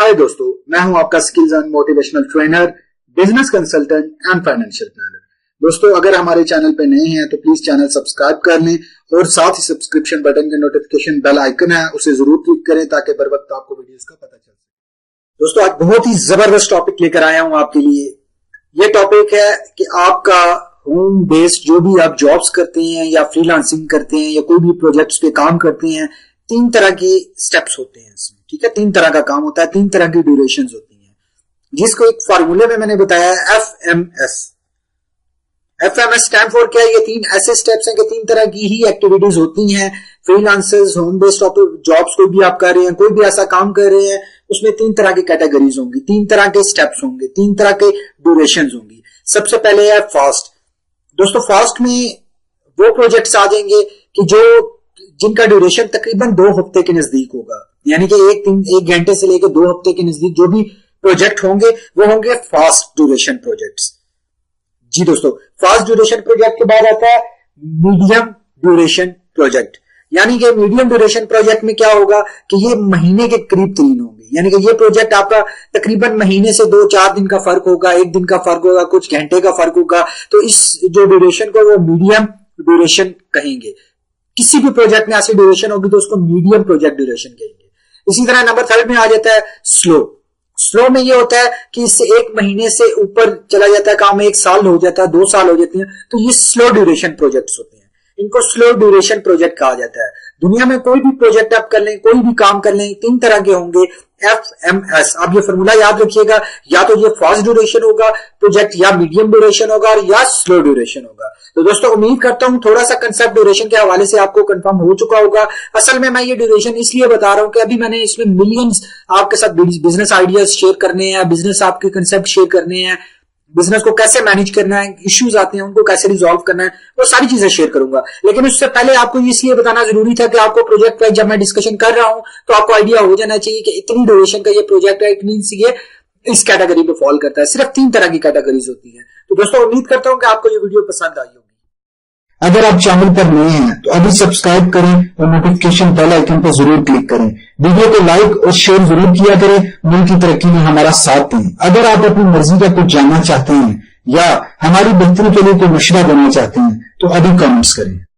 हाय दोस्तों, मैं हूं आपका skills and motivational trainer, business consultant and financial planner. दोस्तों, अगर हमारे चैनल पे नए हैं तो प्लीज चैनल सब्सक्राइब कर लें और साथ ही सब्सक्रिप्शन बटन के नोटिफिकेशन बेल आइकन है उसे जरूर क्लिक करें ताकि बर वक्त आपको वीडियोस का पता चल सके। दोस्तों, आज बहुत ही जबरदस्त टॉपिक लेकर आया हूं आपके लिए। ये टॉपिक है कि आपका होम बेस्ड जो भी आप जॉब्स करते हैं या फ्रीलांसिंग करते हैं या कोई भी प्रोजेक्ट्स पे काम करते हैं, 3 तरह के स्टेप्स होते हैं इसमें। ठीक है, 3 तरह का काम होता है, 3 तरह की ड्यूरेशंस होती हैं, जिसको एक फार्मूले में मैंने बताया है FMS। FMS स्टैंड फॉर क्या है? ये 3 ऐसे स्टेप्स हैं कि 3 तरह की ही एक्टिविटीज होती हैं। फ्रीलांसर्स, होम बेस्ड जॉब्स कोई भी आप कर रहे हैं, कोई भी ऐसा काम कर रहे हैं, उसमें 3 तरह की कैटेगरीज होंगी, 3 तरह के स्टेप्स होंगे, 3 तरह के ड्यूरेशंस होंगी। सबसे पहले है फास्ट। दोस्तों, फास्ट में वो प्रोजेक्ट्स आ जाएंगे कि जिनका ड्यूरेशन तकरीबन 2 हफ्ते के नजदीक होगा, यानी कि 1 घंटे से लेकर 2 हफ्ते के नजदीक जो भी प्रोजेक्ट होंगे वो होंगे फास्ट ड्यूरेशन प्रोजेक्ट्स। जी दोस्तों, फास्ट ड्यूरेशन प्रोजेक्ट के बाद आता है मीडियम ड्यूरेशन प्रोजेक्ट। यानी कि मीडियम ड्यूरेशन प्रोजेक्ट में क्या होगा कि ये महीने के करीब तरीन होंगे, यानी कि ये प्रोजेक्ट आपका तकरीबन महीने से 2-4 दिन का फर्क होगा, 1 दिन का फर्क होगा, कुछ घंटे का फर्क होगा। तो इस जो ड्यूरेशन को वो मीडियम ड्यूरेशन कहेंगे। किसी भी प्रोजेक्ट में ऐसी ड्यूरेशन होगी तो उसको मीडियम प्रोजेक्ट ड्यूरेशन कहेंगे। इसी तरह नंबर 3 में आ जाता है स्लो। स्लो में ये होता है कि इससे 1 महीने से ऊपर चला जाता है काम, 1 साल हो जाता है, 2 साल हो जाते हैं, तो ये स्लो ड्यूरेशन प्रोजेक्ट्स होते हैं। इनको स्लो ड्यूरेशन प्रोजेक्ट कहा जाता है। दुनिया में कोई भी प्रोजेक्ट आप कर लें, कोई भी काम कर लें, 3 तरह के होंगे FMS। आप ये फॉर्मूला याद रखिएगा, या तो ये फास्ट ड्यूरेशन होगा प्रोजेक्ट, या मीडियम ड्यूरेशन होगा, या स्लो ड्यूरेशन होगा। तो दोस्तों, उम्मीद करता हूं थोड़ा सा कंसेप्ट ड्यूरेशन के हवाले से आपको कंफर्म हो चुका होगा। असल में मैं ये ड्यूरेशन इसलिए बता रहा हूं कि अभी मैंने इसमें मिलियंस आपके साथ बिजनेस आइडियाज शेयर करने हैं, बिजनेस आपके कंसेप्ट शेयर करने हैं, बिजनेस को कैसे मैनेज करना है, इश्यूज आते हैं उनको कैसे रिजॉल्व करना है, वो सारी चीजें शेयर करूंगा। लेकिन उससे पहले आपको इसलिए बताना जरूरी था कि आपको प्रोजेक्ट पे जब मैं डिस्कशन कर रहा हूं तो आपको आइडिया हो जाना चाहिए कि इतनी ड्यूरेशन का ये प्रोजेक्ट है, इट मींस ये इस कैटेगरी पे फॉल करता है। सिर्फ 3 तरह की कैटेगरीज होती है। तो दोस्तों, उम्मीद करता हूं कि आपको ये वीडियो पसंद आई होगी। अगर आप चैनल पर नए हैं तो अभी सब्सक्राइब करें और नोटिफिकेशन बेल आइकन पर जरूर क्लिक करें। वीडियो को लाइक और शेयर जरूर किया करें। मुल्क की तरक्की में हमारा साथ दें। अगर आप अपनी मर्जी का कुछ जानना चाहते हैं या हमारी बेहतरी के लिए कोई मशवरा देना चाहते हैं तो अभी कमेंट्स करें।